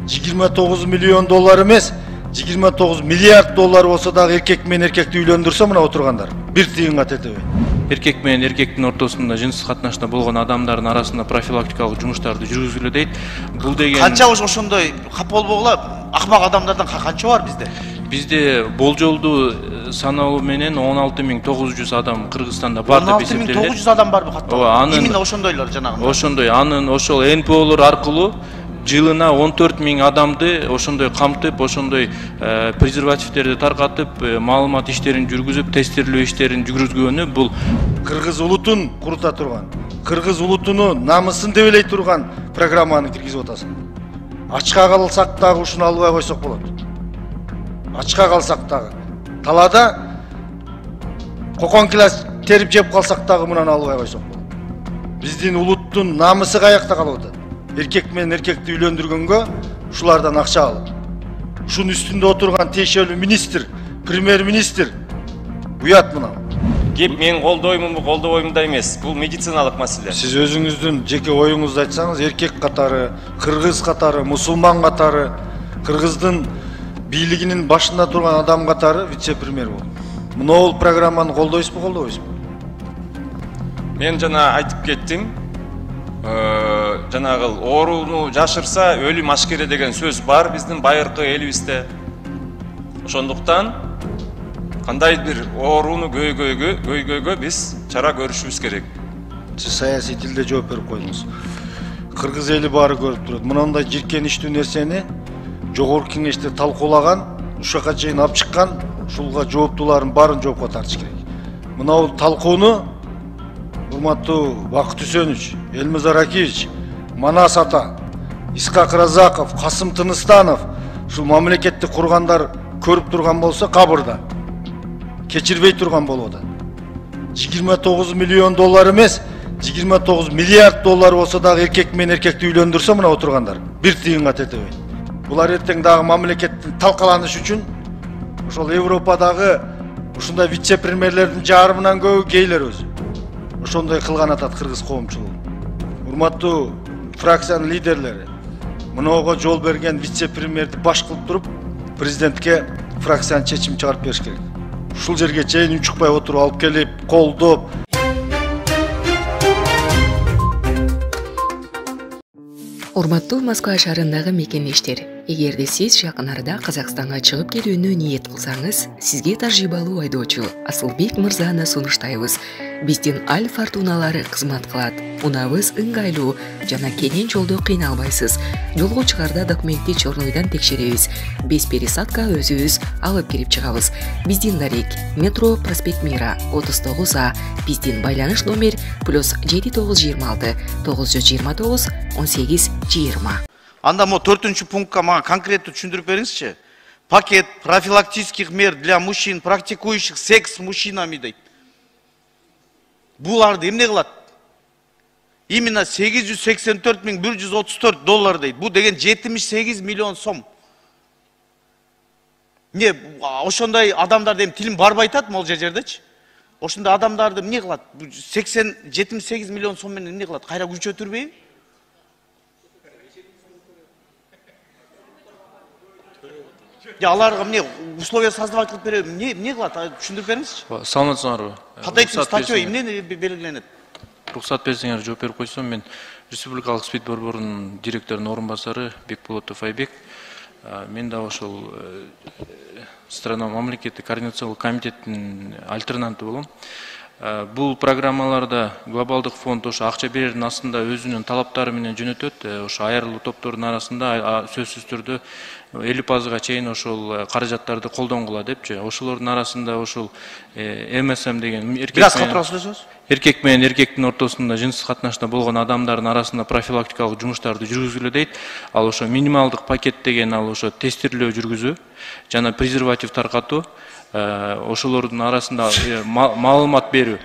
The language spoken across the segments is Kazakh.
29 milyon dolar эмес, 29 миллиард доллар болса дагы эркек менен эркекти үйлөндүрсө мына отургандар бир тыйынга тетебей. Эркек менен эркектин ортосунда жыныстык катнашта болгон адамдардын арасында профилактикалык жумуштарды жүргүзүлө дейт. Бул деген канча ошондой кап болбогула акмак адамдардан канча бар бизде? Бизде болжолдуу саналуу менен 16900 адам Кыргызстанда бар деп эсептелет. 16900 адам барбы каттап? Именно ошондойлор жанагы. Ошондой, анын ошол НПОлор аркылуу жылына 14.000 адамды ошондой камтып, ошондой презервативтерди таркатып, маалымат иштерин жүргүзүп, тестирлөө иштерин жүргүзгөнү бул кыргыз улутун курута турган, кыргыз улутунун намысын дебелей турган программаны киргизип атасың. Ачка калсак дагы ушуну албай койсок болот. Ачка калсак дагы, талада кокон класс терип жеп калсак дагы мунаны албай койсок болот. Биздин улуттун намысы каякта калып атат? Эркек менен эркекти үйлөндүргөнгө ушулардан акча алып. Ушунун үстүндө отурган тиешелүү министр, премьер-министр уят мына. Кеп мен колдоймунбу, колдобоймун да эмес. Бул медициналык маселе. Сиз өзүңүздүн жеке оюңузду айтсаңыз, эркек катары, кыргыз катары, мусулман катары, кыргыздын бийлигинин башында турган адам катары вице-премьер болду. Мына программаны колдойсузбу, колдобойсузбу? Мен жана айтып кеттим. Жанагы ооруну жашырса өлүм ашкере деген сөз бар биздин байыркы элибизде. Ошондуктан кандай бир ооруну көйгөйгө биз чара көрүшүбүз керек. Сиз саясий тилде жооп берип койдуңуз. Кыргыз эли баары көрүп турат. Мындай жиркеничтүү нерсени жогорку кеңеште талкуулаган, ушака чейин алып чыккан, ушулга жооптуулардын баарын жоопко тартыш керек. Мына бул талкууну урматтуу Бакыт Үсөнович, Элмазар Акиевич, Манас ата, Исхак Разаков, Касым Тыныстанов ушул мамлекетти кургандар көрүп турган болсо кабырда кечирбей турган болуп атат. 29 миллион доллар эмес, 29 миллиард доллар болсо дагы эркек менен эркекти үйлөндүрсө мына отургандар бир тыйынга тетебей. Булар эртең дагы мамлекеттин талкаланыш үчүн ошол Европадагы ушундай вице-премьерлердин жарымынан көбү гейлер өзү. Ошондой кылган атат кыргыз коомчулугу. Урматтуу фракциянын лидерлери, мынага жол берген вице-премьерди баш кылып туруп, президентке фракциянын чечим чыгарып бериш керек. Ушул жерге чейин унчукпай отуруп алып келип, колдоп. Урматтуу Москва шаарындагы мекендештер, эгерде сиз жакын арада Казакстанга чыгып келүүнү ниет кылсаңыз, сизге тажрыйбалуу айдоочу Асылбек мырзаны сунуштайбыз. Биздин Аль Фортуналары кызмат кылат. Унабыз ыңгайлуу жана кенен жолдо кыйналбайсыз. Жолго чыгарда документти чорнойдон текшеребиз. Без пересадка өзүбүз алып кирип чыгабыз. Биздин дарек метро проспект Мира 39А. Биздин байланыш номер +7926 929 1820. Анда мо 4-чү пунктка мага конкреттүү түшүндүрүп бериңизчи. Пакет профилактических мер для мужчин, практикующих секс с мужчинами дейт. Буларды эмне кылат? Именно 884.134 доллар дейт. Бу деген 78 миллион сом. Не, ошондой адамдар эми тилим барбай атат могул жердечи. Ошондой адамдарды эмне кылат? 78 миллион сом менен эмне кылат? Кайра күчөтүрбөйбү? Аларга эмне условия создавать кылып береби? Эмне кылат? Түшүндүрүп бериңизчи. Саламатсыңарбы? Кандай статья эмне белгиленет? Рухсат берсеңер жооп берип койсом, мен Республикалык спид борборунун директорунун орун басары Бекболотов Айбек. Мен да ошол страна мамлекеттик координациялык комитеттин альтернанты болом. Бул программаларда глобалдык фонд ошо акча берердин астында өзүнүн талаптары менен жөнөтөт. Ошо айрылуу топтордун арасында сөзсүз түрдө 50%га чейин ошол каражаттарды колдонгула депчи. Ошолордун арасында ошол МСМ деген эркек менен эркектин ортосунда жыныстык катнашта болгон адамдардын арасында профилактикалык жумуштарды жүргүзүлө дейт. Ал ошо минималдык пакет деген ал ошо тестирлөө жүргүзүү жана презерватив таркатуу, ошолордун арасында маалымат берүү.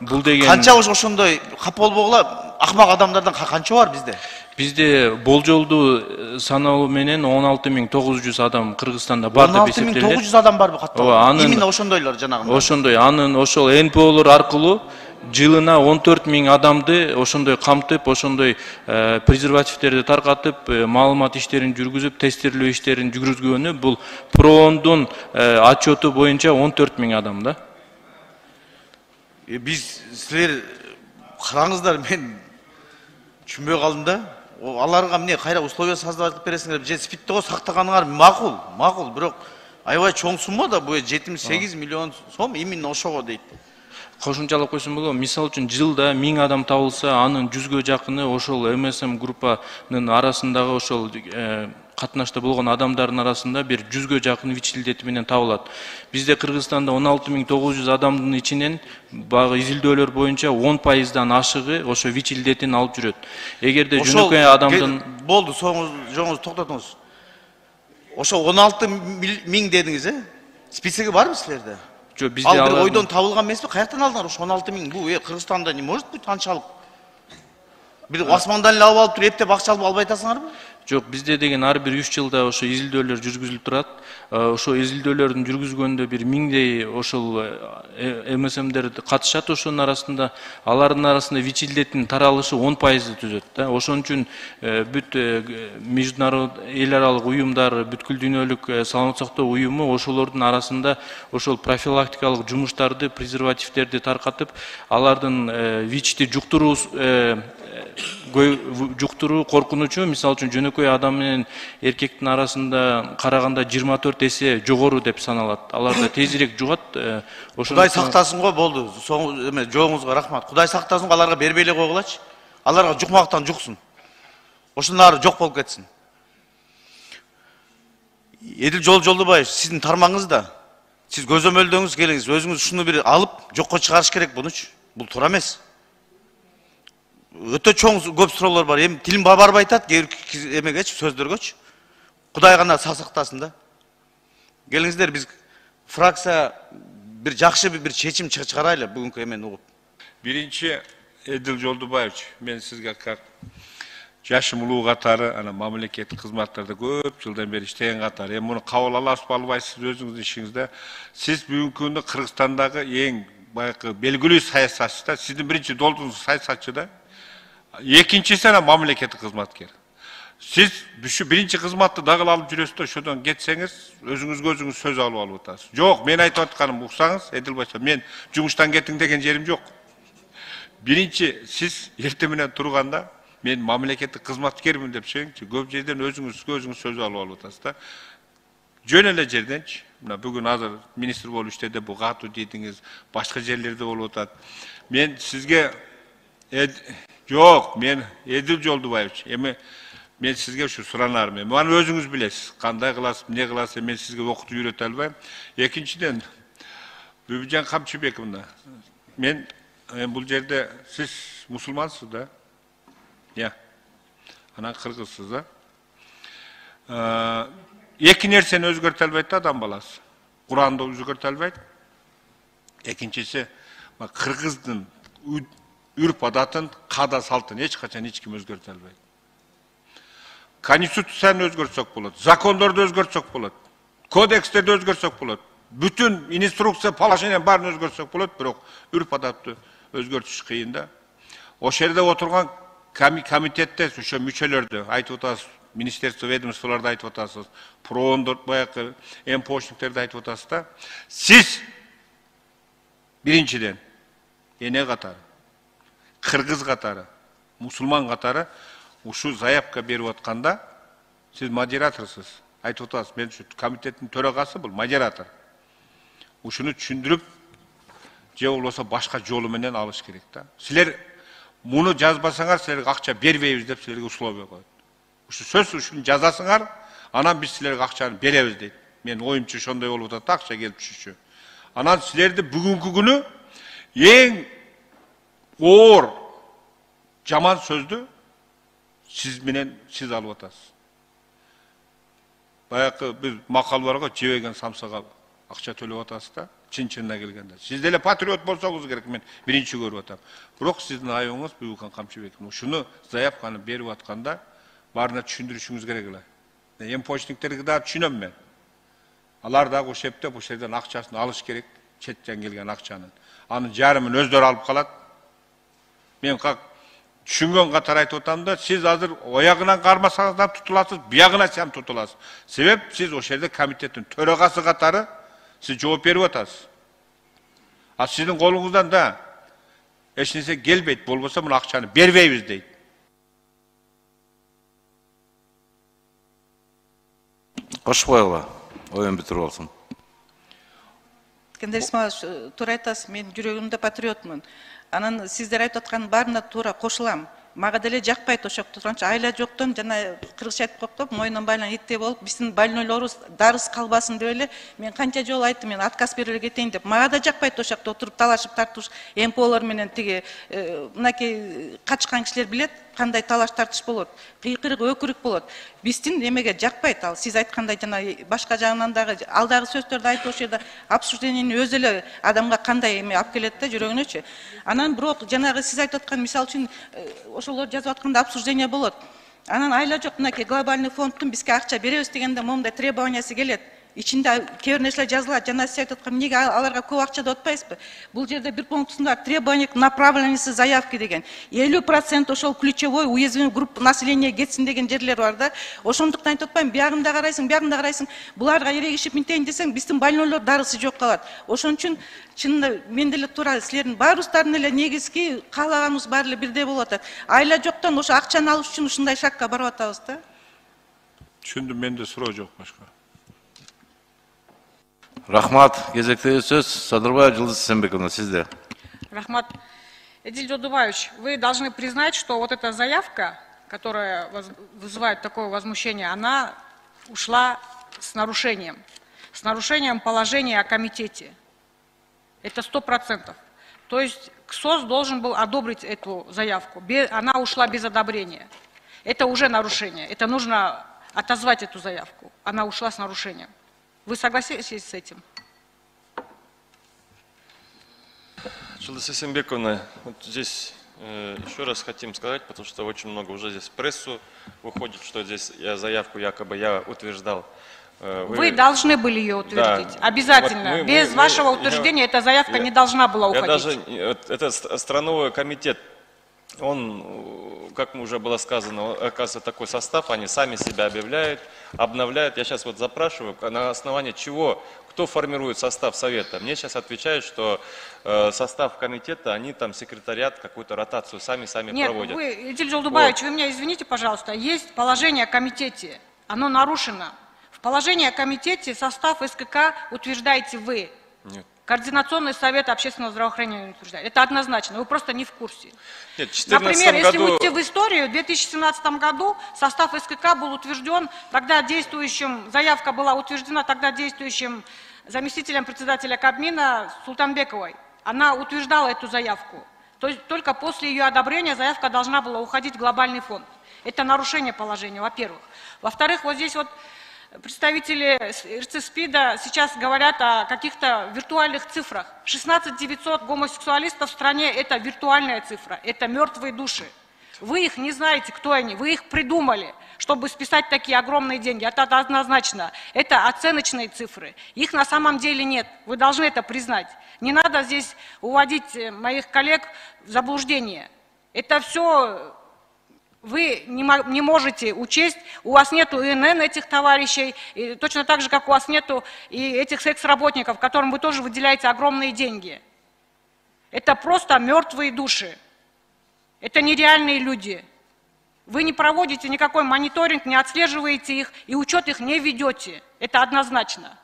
Бул деген канча ошондой кап болбогула акмак адамдардан канча бар бизде? Бизде болжолдуу саналуу менен 16900 адам Кыргызстанда бар деп эсептелет. 16900 адам барбы каттап? Именно ошондойлор жанагы. Ошондой, анын ошол НПОлор аркылуу жылына 14.000 адамды ошондой камтып, ошондой презервативтерди таркатып, маалымат иштерин жүргүзүп, тестирлөө иштерин жүргүзгөнү бул ПРООндун отчету боюнча 14.000 адам да. Биз силер караңыздар, мен түшүнбөй калдым да. Аларга эмне кайра условия создавать бересиңер, же спидти го сактаганыңар макул, бирок аябай чоң сумма да, бу 78 миллион сом именно ошого дейт. Кошумчалап койсом болот, мисалы үчүн жылда 1000 адам табылса, анын 100гө жакыны ошол МСМ группанын арасындагы ошол катнашта болгон адамдардын арасында бир 100гө жакын ВИЧ илдети менен табылат. Бизде Кыргызстанда 16900 адамдын ичинен багы изилдөөлөр боюнча 10%дан ашыгы ошо ВИЧ илдетин алып жүрөт. Эгерде жөнөкөй адамдын болду, жоңуз токтотуңуз. Ошо 16000 дедиңиз, списоги барбы силерде? Жок, бизде ал бир ойдон табылган эмеспи? Каяктан алдыңар ошо 16000? Бу Кыргызстанда не может быть анчалык? Бир асмандан эле алып туруп эптеп акча алып албай атасыңарбы? Жок, бизде деген ар бир 3 жылда ошо изилдөөлөр жүргүзүлүп турат. Ошо изилдөөлөрдүн жүргүзгөндө бир 1000дей ошол МСМдер катышат ошонун арасында. Алардын арасында ВИЧ илдетинин таралышы 10% түзөт да. Ошон үчүн бүт международный эл аралык уюмдар, бүткүл дүйнөлүк саламаттык сактоо уюму ошолордун арасында ошол профилактикалык жумуштарды, презервативтерди таркатып, алардын ВИЧти жуктуруу коркунучу, мисалы үчүн жөнөкөй адам менен эркектин арасында караганда 24 эсе жогору деп саналат. Аларда тезирээк жугат. Кудай сактасын го, болду. Жооңузга рахмат. Кудай сактасын, аларга бербей эле койгулачы. Аларга жукмактан жуксун. Ошондон ары жок болуп кетсин. Эдил Жолдубаев, сиздин тармагыңызда сиз көзөмөлдөңүз келиңиз, өзүңүз ушуну бир алып жокко чыгарыш керек бунучу. Бул туура эмес. Өтө чоң көп суроолор бар. Эми тилим барбай атат, эмегечи, сөздөргөчү. Кудай гана сактасын да. Келиңиздер, биз фракция бир жакшы бир чечим чыгарайлы бүгүнкү эмени угуп. Биринчи, Эдил Жолдубаевич, мен сизге как жашым улуу катары, ана мамлекеттик кызматтарда көп жылдан бери иштеген катары, эми муну кабыл аласызбы албайсыз өзүңүздүн ишиңизде. Сиз бүгүнкү күндө Кыргызстандагы эң баягы белгилүү саясатчы да, сиздин биринчи долдуңуз саясатчы да. Экинчиси ана мамлекеттик кызматкер. Сиз бүшү биринчи кызматты дагы алып жүрөсүз да, ошодон кетсеңиз, өзүңүз сөз алып атасыз. Жок, мен айтып атканым уксаңыз, Эдил Баша, мен жумуштан кетиң деген жерим жок. Биринчи, сиз эртең менен турганда, мен мамлекеттик кызматкермин деп сөйлөңчү, көп жерден өзүңүз сөз алып атасыз да. Жөн эле жерденчи, мына бүгүн азыр министр болуп иштеди, бул катуу дейдиңиз, башка жерлерде болуп атат. Мен сизге жок, мен Эдил Жолдубаевич, эми мен сизге ушу суранарым. Муну өзүңүз билесиз, кандай кыласыз, эмне кыласыз, мен сизге окутуп үйрөтө албайм. Экинчиден, Бүбүжан Камчыбеков мына, мен бул жерде сиз мусулмансыз да? Я. Анан кыргызсыз да? Эки нерсени өзгөртө албайт да адам баласы. Куранды өзгөртө албайт. Экинчиси, кыргыздын үрп адатын, каада салтын эч качан эч ким өзгөртө албайт. Конституцияны өзгөртсөк болот, закондорду өзгөртсөк болот, кодекстерди өзгөртсөк болот, бүтүн инструкция, положение баарын өзгөртсөк болот, бирок үрп адатты өзгөртүш кыйын да. Ошол жерде отурган комитетте ошо мүчөлөрдү айтып атасыз, министерство ведомстволорду айтып атасыз, ПРООндор баягы МПОшниктерди айтып атасыз да. Сиз биринчиден эне катары, кыргыз катары, мусулман катары ушу заявка берип атканда сиз модераторсуз. Айтып атасыз, мен ушу комитеттин төрагасы, бул модератор. Ушуну түшүндүрүп, же болбосо башка жолу менен алыш керек да. Силер муну жазбасаңар, силерге акча бербейбиз деп силерге условия коет. Ушу сөз ушуну жазасыңар, анан биз силерге акчаны беребиз дейт. Мен оюмчу ошондой болуп атат, акча келип түшүчү. Анан силерди бүгүнкү күнү эң оор жаман сөздү сиз менен сиз алып атасыз. Баягы биз макал бар го, жебеген самсага акча төлөп атасыз да, чын-чынына келгенде. Сиз деле патриот болсоңуз керек, мен биринчи көрүп атам. Бирок сиздин айыбыңыз Бүбүкан Камчыбеков. Ушуну заявканы берип атканда баарына түшүндүрүшүңүз керек эле. МПОшниктерди да түшүнөм мен. Алар да ошептеп, ошол жерден акчасын алыш керек, четтен келген акчанын. Анын жарымын өздөрү алып калат, Мен как түшүнгөн катар айтып атам да, сиз азыр оягынан кармасаңыз да тутуласыз, биягына сам тутуласыз. Себеп сиз ошол жерде комитеттин төрагасы катары сиз жооп берип атасыз. А сиздин колуңуздан да эч нерсе келбейт, болбосо мына акчаны бербейбиз дейт. Кошубаева, оюн бүтүрүп алсын. Кенде Исмаилович, туура айтасыз, мен жүрөгүмдө патриотмун. Анан сиздер айтып аткан баарына туура кошулам. Мага деле жакпайт ошол турганча айла жоктон жана кыргызча айтып коюптур, мойнунан байланып иттей болуп, биздин больнойлорубуз дарысыз калбасын деп эле мен канча жолу айттым, мен отказ берип эле кетейин деп. Мага да жакпайт ошол жакта отуруп талашып тартыш, МПОлор менен тиги мынакей качкан кишилер билет кандай талаш тартыш болот, кыйкырык өкүрүк болот. Биздин эмеге жакпайт ал. Сиз айткандай жана башка жагынан дагы алдагы сөздөрдү айтып ошол жерде обсуждениени өзү эле адамга кандай эме алып келет да жүрөгүнөчү. Анан бирок жанагы сиз айтып аткан мисалы үчүн ошолор жазып атканда обсуждение болот. Анан айла жок, мынакей глобальный фондтун бизге акча беребиз дегенде момундай требованиясы келет. Ичинде кээ бир нерселер жазылат. Жана сиз айтып аткан эмнеге аларга көп акча деп атпайсызбы? Бул жерде бир пунктусунда требование к направленности заявки деген. 50% ошол ключевой уязвимый группа населения кетсин деген жерлер бар да. Ошондуктан айтып атпайм, биягында карайсың, буларга эрегишип минтейин десең, биздин больнойлор дарысы жок калат. Ошон үчүн чынында мен деле туура силердин баарыбыздардын эле негизги каалаганыбыз баары эле бирдей болуп атат. Айла жоктон ошо акчаны алыш үчүн ушундай шакка барып атабыз да. Түшүндүм, менде суроо жок башка. Рахмат, кезектеги сөз Садырбаева Жылдыз Сенбековна, сизде. Рахмат. Эдиль Жолдубаевич, вы должны признать, что вот эта заявка, которая вызывает такое возмущение, она ушла с нарушением положения о комитете. Это 100%. То есть КСОС должен был одобрить эту заявку. Она ушла без одобрения. Это уже нарушение. Это нужно отозвать эту заявку. Она ушла с нарушением. Вы согласитесь с этим? Жылдыз Сесенбековна, вот здесь еще раз хотим сказать, потому что очень много уже здесь в прессу выходит, что здесь заявку якобы я утверждал. Вы должны были ее утвердить, да. Обязательно. Вот без вашего утверждения эта заявка не должна была уходить. Это страновой комитет, он, как уже было сказано, оказывается такой состав, они сами себя объявляют, обновляют. Я сейчас вот запрашиваю, на основании чего, кто формирует состав совета. Мне сейчас отвечают, что состав комитета, они там секретариат, какую-то ротацию сами проводят. Нет, Эдиль Жолдубаевич, вы меня извините, пожалуйста, есть положение о комитете, оно нарушено. В положении о комитете состав СКК утверждаете вы. Нет. Координационный совет общественного здравоохранения утверждает. Это однозначно, вы просто не в курсе. Нет, Например, если уйти в историю, в 2017 году состав СКК был утвержден, тогда действующим, заявка была утверждена тогда действующим заместителем председателя Кабмина Султанбековой. Она утверждала эту заявку. То есть только после ее одобрения заявка должна была уходить в глобальный фонд. Это нарушение положения, во-первых. Во-вторых, вот здесь вот представители РЦСПИДа сейчас говорят о каких-то виртуальных цифрах. 16 900 гомосексуалистов в стране – это виртуальная цифра, это мертвые души. Вы их не знаете, кто они, вы их придумали, чтобы списать такие огромные деньги. Это однозначно, это оценочные цифры. Их на самом деле нет, вы должны это признать. Не надо здесь уводить моих коллег в заблуждение. Это все... Вы не можете учесть, у вас нету ИНН этих товарищей, и точно так же, как у вас нету и этих секс-работников, которым вы тоже выделяете огромные деньги. Это просто мертвые души. Это нереальные люди. Вы не проводите никакой мониторинг, не отслеживаете их и учет их не ведете. Это однозначно.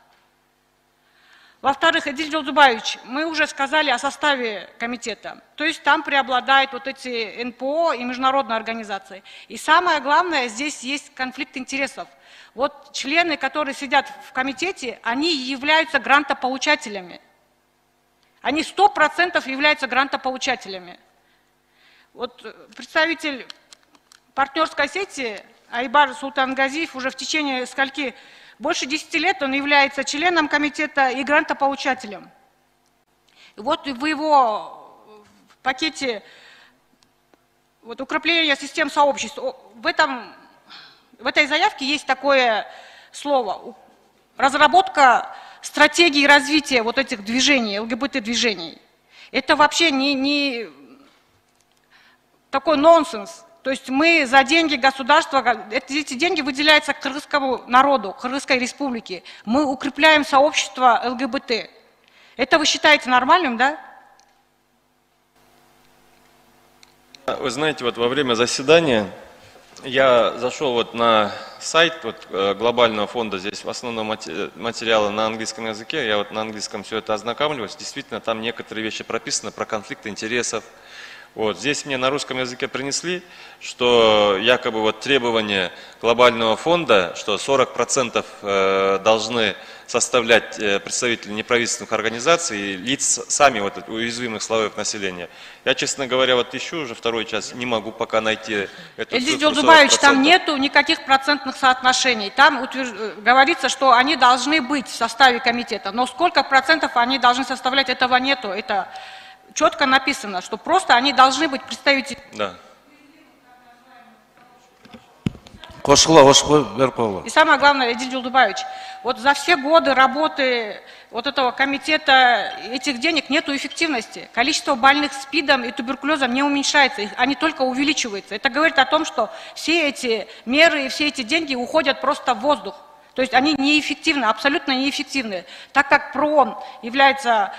Во-вторых, Эдиль Жолдубаевич, мы уже сказали о составе комитета. То есть там преобладают вот эти НПО и международные организации. И самое главное, здесь есть конфликт интересов. Вот члены, которые сидят в комитете, они являются грантополучателями. Они 100% являются грантополучателями. Вот представитель партнерской сети Айбар Султангазиев уже в течение больше 10 лет он является членом комитета и грантополучателем. И вот в его пакете вот, укрепления систем сообществ, в этой заявке есть такое слово – разработка стратегии развития вот этих движений, ЛГБТ-движений. Это вообще такой нонсенс. То есть мы за деньги государства, эти деньги выделяются кыргызскому народу, Кыргызской республике. Мы укрепляем сообщество ЛГБТ. Это вы считаете нормальным, да? Вы знаете, вот во время заседания я зашел вот на сайт вот, глобального фонда, здесь в основном материалы на английском языке, я вот на английском все это ознакомливаюсь, действительно там некоторые вещи прописаны про конфликт интересов. Вот, здесь мне на русском языке принесли, что якобы вот требования глобального фонда, что 40% должны составлять представители неправительственных организаций и лиц сами вот уязвимых слоев населения. Я, честно говоря, вот ищу уже второй час, не могу пока найти эту Эльзис цифру 40%. Жолдубаевич, там нету никаких процентных соотношений. Там говорится, что они должны быть в составе комитета, но сколько процентов они должны составлять, этого нету. Это четко написано, что просто они должны быть представители. Да. И самое главное, Эльзис Жолдубаевич, вот за все годы работы вот этого комитета этих денег нету эффективности. Количество больных СПИДом и туберкулезом не уменьшается, они только увеличиваются. Это говорит о том, что все эти меры и все эти деньги уходят просто в воздух. То есть они неэффективны, абсолютно неэффективны, так как ПРООН является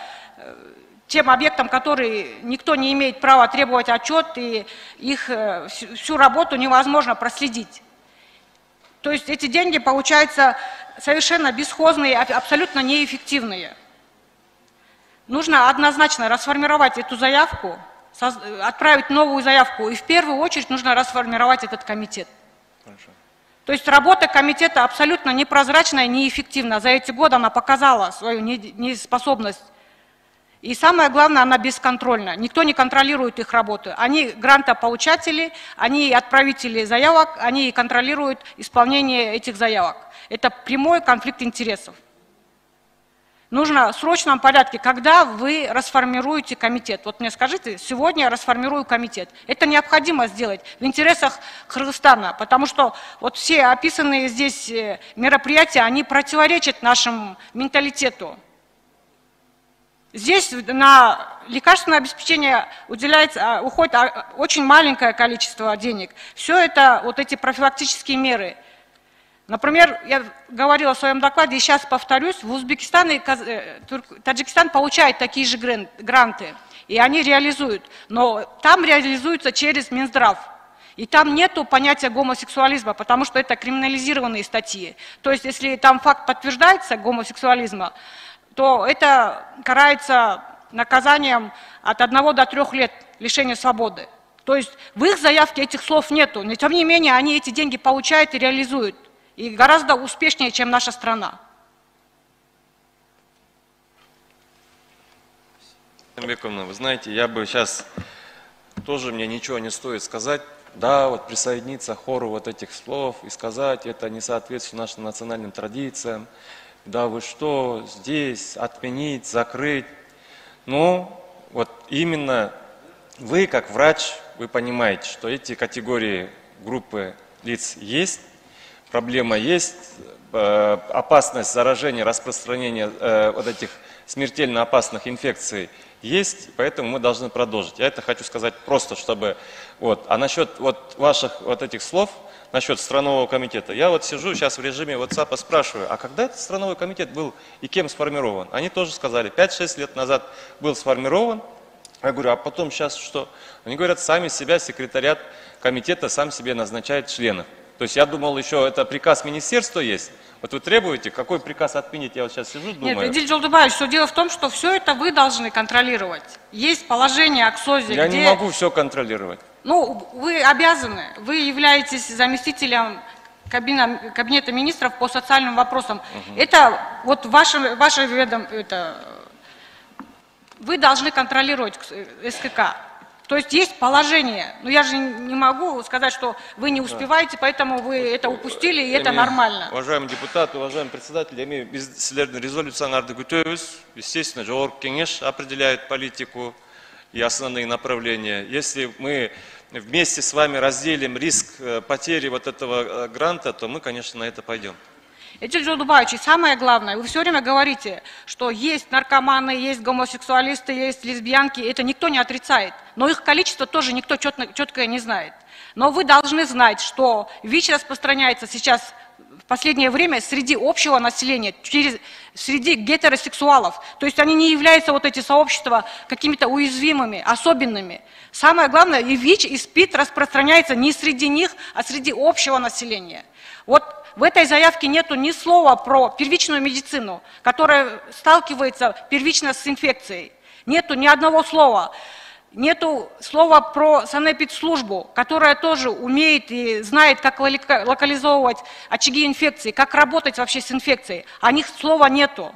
тем объектом, который никто не имеет права требовать отчет, и их всю работу невозможно проследить. То есть эти деньги получаются совершенно бесхозные, абсолютно неэффективные. Нужно однозначно расформировать эту заявку, отправить новую заявку, и в первую очередь нужно расформировать этот комитет. Хорошо. То есть работа комитета абсолютно непрозрачная, неэффективна. За эти годы она показала свою неспособность. И самое главное, она бесконтрольна. Никто не контролирует их работу. Они грантополучатели, они отправители заявок, они контролируют исполнение этих заявок. Это прямой конфликт интересов. Нужно в срочном порядке, когда вы расформируете комитет. Вот мне скажите, сегодня я расформирую комитет. Это необходимо сделать в интересах Кыргызстана, потому что вот все описанные здесь мероприятия, они противоречат нашему менталитету. Здесь на лекарственное обеспечение уходит очень маленькое количество денег. Все это, вот эти профилактические меры. Например, я говорила в своем докладе, и сейчас повторюсь, в Узбекистан и Таджикистан получают такие же гранты, и они реализуют. Но там реализуются через Минздрав. И там нету понятия гомосексуализма, потому что это криминализированные статьи. То есть, если там факт подтверждается гомосексуализма, то это карается наказанием от 1 до 3 лет лишения свободы. То есть в их заявке этих слов нету, но тем не менее они эти деньги получают и реализуют. И гораздо успешнее, чем наша страна. Бековна, вы знаете, я бы сейчас, тоже мне ничего не стоит сказать, да, вот присоединиться к хору вот этих слов и сказать, это не соответствует нашим национальным традициям. Да вы что, здесь отменить, закрыть. Ну, вот именно вы, как врач, вы понимаете, что эти категории группы лиц есть, проблема есть, опасность заражения, распространения вот этих смертельно опасных инфекций есть, поэтому мы должны продолжить. Я это хочу сказать просто, чтобы... Вот. А насчет вот ваших вот этих слов, насчет странового комитета, я вот сижу сейчас в режиме WhatsApp, спрашиваю, а когда этот страновой комитет был и кем сформирован? Они тоже сказали, 5-6 лет назад был сформирован. Я говорю, а потом сейчас что? Они говорят, сами себя, секретариат комитета сам себе назначает членов. То есть я думал, еще это приказ министерства есть. Вот вы требуете, какой приказ отменить? Я вот сейчас сижу, думаю. Нет, Эльзис Жолдубаевич, все дело в том, что все это вы должны контролировать. Есть положение о КСОЗе, я не могу все контролировать. Ну, вы обязаны. Вы являетесь заместителем кабинета министров по социальным вопросам. Это вот ваше ведомство, вы должны контролировать СКК. То есть есть положение, но я же не могу сказать, что вы не успеваете, поэтому вы это упустили, и это нормально. Уважаемые депутаты, уважаемый председатель, резолюцияларды көтөбүз. Естественно, Жогорку Кеңеш определяет политику и основные направления. Если мы вместе с вами разделим риск потери вот этого гранта, то мы, конечно, на это пойдем. Эдил Жолдубаевич, и самое главное, вы все время говорите, что есть наркоманы, есть гомосексуалисты, есть лесбиянки, это никто не отрицает, но их количество тоже никто четко не знает. Но вы должны знать, что ВИЧ распространяется сейчас в последнее время среди общего населения, среди гетеросексуалов. То есть они не являются, вот эти сообщества, какими-то уязвимыми, особенными. Самое главное, и ВИЧ, и СПИД распространяется не среди них, а среди общего населения. Вот в этой заявке нету ни слова про первичную медицину, которая сталкивается первично с инфекцией. Нету ни одного слова. Нету слова про санэпидслужбу, которая тоже умеет и знает, как локализовывать очаги инфекции, как работать вообще с инфекцией. О них слова нету.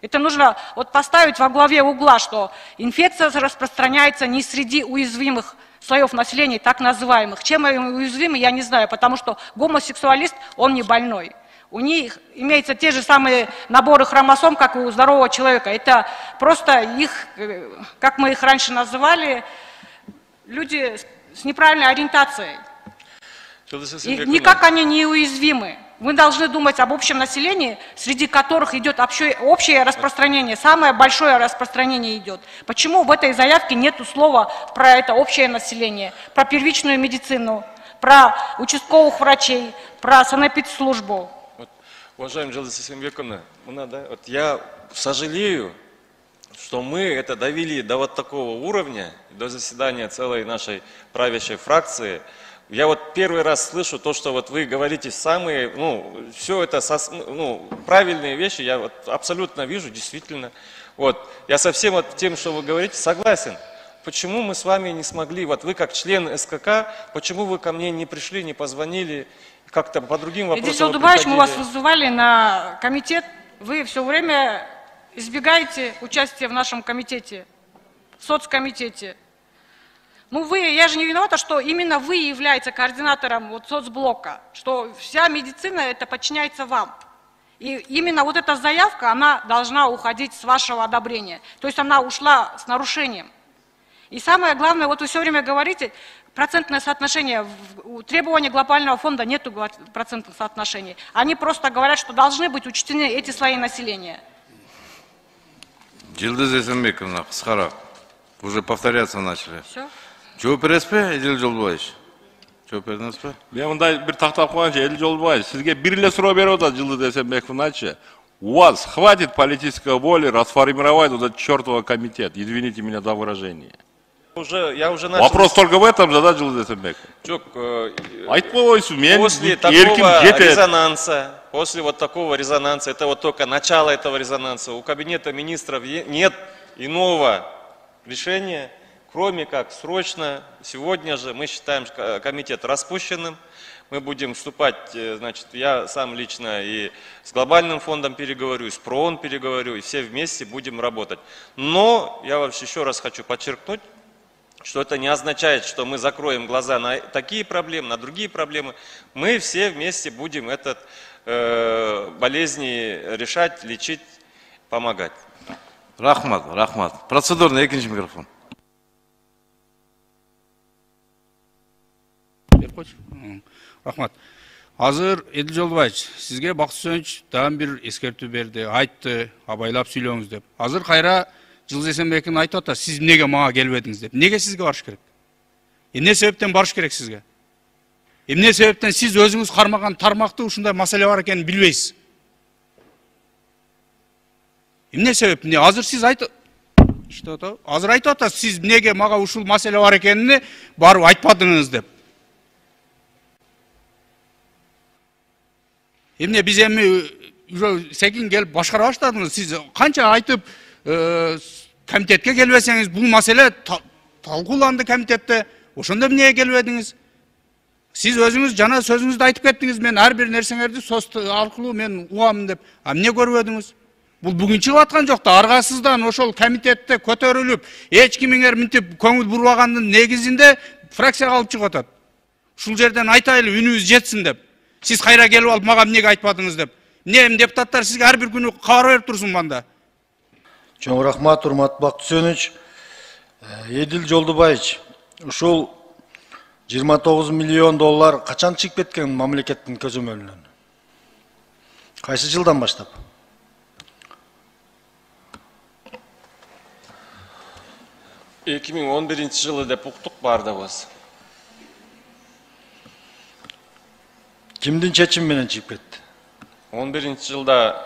Это нужно вот поставить во главе угла, что инфекция распространяется не среди уязвимых слоев населения, так называемых. Чем они уязвимы, я не знаю, потому что гомосексуалист, он не больной. У них имеются те же самые наборы хромосом, как и у здорового человека. Это просто их, как мы их раньше называли, люди с неправильной ориентацией. И никак они не уязвимы. Мы должны думать об общем населении, среди которых идет общее распространение, самое большое распространение идет. Почему в этой заявке нет слова про это общее население, про первичную медицину, про участковых врачей, про санэпидслужбу? Уважаемая Жылдыз Эсенбековна, я сожалею, что мы это довели до вот такого уровня, до заседания целой нашей правящей фракции. Я вот первый раз слышу то, что вот вы говорите самые, все это правильные вещи, я вот абсолютно вижу, действительно. Вот, я со всем вот тем, что вы говорите, согласен. Почему мы с вами не смогли, вот вы как член СКК, почему вы ко мне не пришли, не позвонили, как-то по другим вопросам? Эдил Жолдубаевич, мы вас вызывали на комитет, вы все время избегаете участия в нашем комитете, в соцкомитете. Я же не виновата, что именно вы являетесь координатором соцблока, что вся медицина это подчиняется вам. И именно вот эта заявка, она должна уходить с вашего одобрения. То есть она ушла с нарушением. И самое главное, вот вы все время говорите, процентное соотношение, требования глобального фонда нету процентных соотношений. Они просто говорят, что должны быть учтены эти слои населения. Жылдыз Эсенбековна, қысқарақ, уже повторяться начали. Все? Жооп бересіз бе, Эдил Жолдубаевич? Жооп бердіңіз бе? Мен мындай бір тақтап қойғанша, Эдил Жолдубаевич, сізге бір эле суроо беріп атат Жылдыз Эсенбековна. У вас хватит политической воли расформировать вот этот чертовый комитет. Извините меня за выражение. Я уже начал... Вопрос только в этом же, да, Жылдыз Эсенбеков? После такого резонанса, после вот такого резонанса, это вот только начало этого резонанса, у Кабинета министров нет иного решения, кроме как срочно, сегодня же мы считаем комитет распущенным. Мы будем вступать, значит, я сам лично и с глобальным фондом переговорю, и с ПРООН переговорю, и все вместе будем работать. Но я вообще еще раз хочу подчеркнуть, что это не означает, что мы закроем глаза на такие проблемы, на другие проблемы. Мы все вместе будем этот болезни решать, лечить, помогать. Рахмат. Процедурный, экинчи микрофон. Рахмат. Азыр Эдил Жолдубаевич, сизге Бакыт Үсенович дагы бир эскертүү берди, айтты, абайлап сүйлөңүз деп. Азыр кайра Жылдыз Эсенбековна айтып атат, сиз эмнеге мага келбедиңиз деп. Эмнеге сизге барыш керек? Эмне себептен барыш керек сизге? Эмне себептен сиз өзүңүз кармаган тармакта ушундай маселе бар экенин билбейсиз? Эмне себеп? Азыр сиз айтып азыр айтып атасыз, сиз эмнеге мага ушул маселе бар экенин барып айтпадыңыз деп. Эмне биз эми уже секин келип башкара баштадыңыз. Сиз канча айтып комитетке келбесеңиз, бул маселе талкууланды комитетте. Ошондо эмнеге келбедиңиз? Сиз өзүңүз жана сөзүңүздө айтып кеттиңиз, мен ар бир нерсеңерди соц аркылуу мен угам деп. А эмне көрбөдүңүз? Бул бүгүн чыгып аткан жок да, аргасыздан ошол комитетте көтөрүлүп, эч кимиңер мынтип көңүл бурбагандын негизинде фракцияга алып чыгып атат. Ушул жерден айтайлы, үнүбүз жетсин деп. Сиз кайра келип алып мага эмнеге айтпадыңыз деп. Эмне депутаттар сизге ар бир күнү кабар берип турсун мында. Чоң рахмат, урматтуу Бакыт Үсенович. Эдил Жолдубаевич, ушул 29 миллион доллар качан чыгып кеткен мамлекеттин көзөмөлүнөн? Кайсы жылдан баштап? Эки миң 11 жылы деп уктук бардыгыбыз. Кимдин чечими менен чыгып кетти? 11 жылда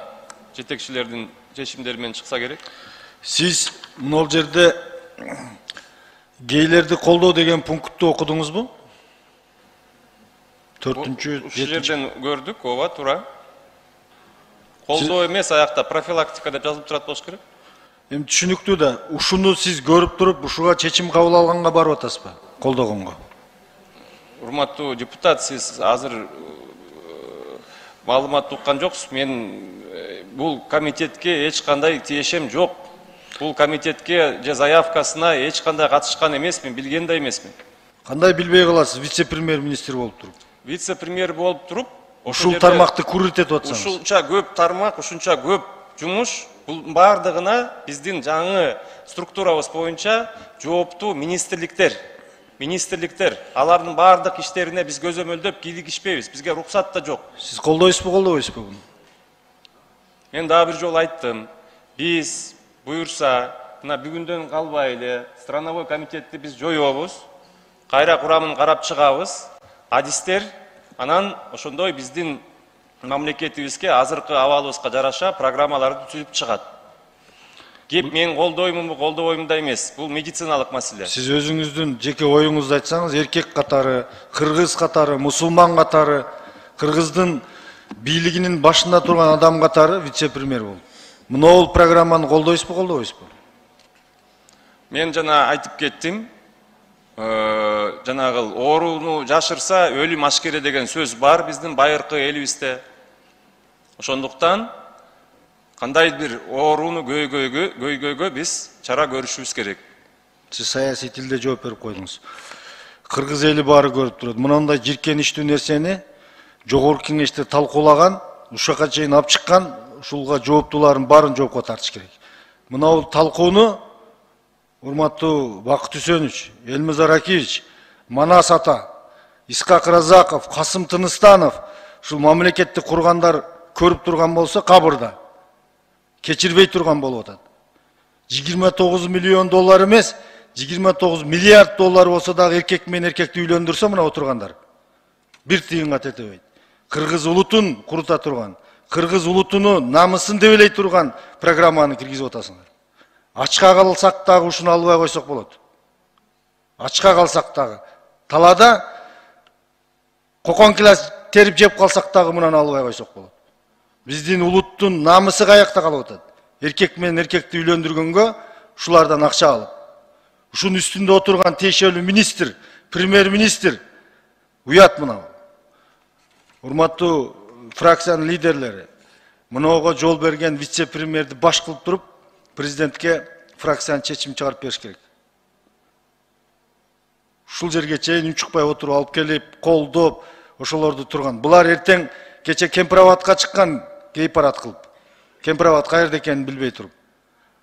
жетекчилердин чечимдери менен чыкса керек. Сиз мына жерде гейлерди колдоо деген пунктту окудуңузбу? 4-7. Ушул жерден көрдүк, ооба, туура. Колдоо эмес, аякта профилактика деп жазылып турат болуш керек. Эми түшүнүктүү да, ушуну сиз көрүп туруп, ушуга чечим кабыл алганга барып атасызбы? Колдогонго. Урматтуу депутат, сиз азыр маалымат уккан жоксуз. Мен бул комитетке эч кандай тиешем жок. Бул комитетке же заявкасына эч кандай катышкан эмесмин, билген да эмесмин. Кандай билбей каласыз, вице-премьер-министр болуп туруп? Вице-премьер болуп туруп, ушул тармакты күрөтүп атсаңыз. Ушунча көп тармак, ушунча көп жумуш, бул бардыгына биздин жаңы структурабыз боюнча жооптуу министрликтер, алардын бардык иштерине биз көзөмөлдөп кийлигишпейбиз. Бизге рухсат да жок. Сиз колдойсузбу, колдобойсузбу буну? Мен дагы бир жолу айттым. Биз буюрса, мына бүгүндөн калбай эле страновой комитетти биз жоёбуз. Кайра курамын карап чыгабыз. Адистер, анан ошондой биздин мамлекетибизге азыркы абалыбызга жараша программаларды түзүп чыгат. Кеп мен колдоймунбу, колдобоймун да эмес. Бул медициналык маселе. Сиз өзүңүздүн жеке оюңузду айтсаңыз, эркек катары, кыргыз катары, мусулман катары, кыргыздын бийлигинин башында турган адам катары вице-премьер болду. Мына программаны колдойсузбу, колдобойсузбу? Мен жана айтып кеттим. Жанагы ооруну жашырса өлүм ашкере деген сөз бар биздин байыркы элибизде. Ошондуктан кандай бир ооруну көйгөйгө биз чара көрүшүбүз керек. Сиз саясий тилде жооп берип койдуңуз. Кыргыз эли баары көрүп турат. Мындай жиркеничтүү нерсени жогорку кеңеште талкуулаган, ушака чейин алып чыккан, ушулга жооптууларын баарын жоопко тартыш керек. Мына бул талкууну урматтуу Бакыт Үсөнович, Элмизар Акиевич, Манас ата, Исхак Разаков, Касым Тыныстанов, ушул мамлекетти кургандар көрүп турган болсо кабырда. Кечирбей турган болуп атат. 29 миллион доллар эмес, 29 миллиард доллар болсо дагы эркек менен эркекти үйлөндүрсө мына отургандар. Бир тыйынга тетебейт. Кыргыз улутун курута турган, кыргыз улутуну намысын дебелей турган программаны киргизип атасыңар. Ачка калсак дагы ушуну албай койсок болот. Ачка калсак дагы, талада кокон килас терип жеп калсак дагы мунаны албай койсок болот. Биздин улуттун намысы каякта калып атат. Эркек менен эркекти үйлөндүргөнгө ушулардан акча алып. Ушунун үстүндө отурган тиешелүү министр, премьер-министр уят мына. Урматтуу фракциянын лидерлери, мынага жол берген вице-премьерди баш кылып туруп, президентке фракциянын чечим чыгарып бериш керек. Ушул жерге чейин үн чыкпай отуруп алып келип, колдоп, ошолорду турган. Булар эртең кече Кемпирабадка чыккан кейпарат кылып. Кемпирабад каерде экенин билбей туруп.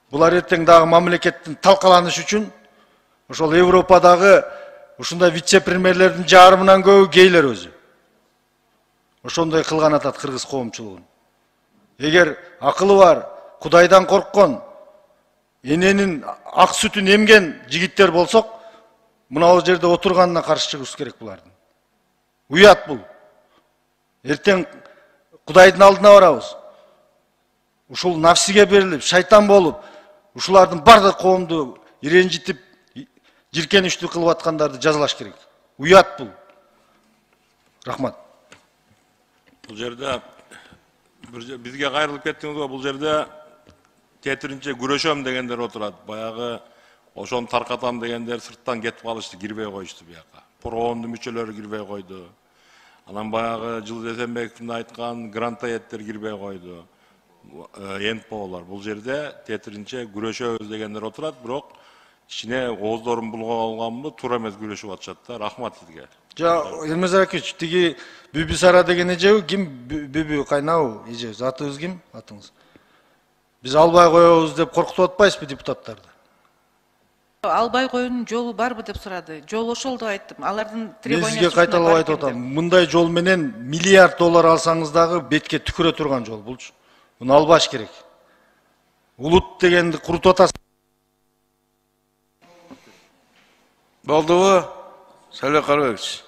Булар эртең дагы мамлекеттин талкаланыш үчүн ошол Европадагы ушундай вице-премьерлердин жарымынан көбү гейлер өзү. Ошондой кылган атат кыргыз коомчулугун. Эгер акылы бар, Кудайдан корккон, эненин ак сүтүн эмген жигиттер болсок, мына жерде отурганына каршы чыгыш керек булардын. Уят бул. Эртең Кудайдын алдына барабыз. Ушул нафсиге берилип, шайтан болуп, ушулардын бардык коомду иренжитип, жиркеничтүү кылып аткандарды жазалаш керек. Уят бул. Рахмат. Бул жерде бизге кайрылып кеттиңиз го, бул жерде тетиринче күрөшөм дегендер отурат. Баягы ошону таркатам дегендер сырттан кетип калышты, кирбей коюшту бияка. Проондун мүчөлөрү кирбей койду. Анан баягы Жылдыз Эсенбековдун айткан грантаеттер кирбей койду. НПОлор. Бул жерде тетиринче күрөшөбүз дегендер отурат, бирок ичине ооздорун булгап алганбы, туура эмес күрөшүп атышат да. Рахмат сизге. Элмизар Акиевич, тиги Бүбү Сара деген эжеби ким? Бүбү кайнабы эжебиз? Атыңыз ким? Атыңыз. Биз албай коебуз деп коркутуп атпайсызбы депутаттарды? албай коюунун жолу барбы деп сурады. Жол ошол деп айттым. Алардын Мен требованиясы сизге кайталап айтып атам. Мындай жол менен миллиард доллар алсаңыз дагы бетке түкүрө турган жол булчу. Муну албаш керек. Улут дегенди курутуп атасыз. Болдубу? Сале Карабекович.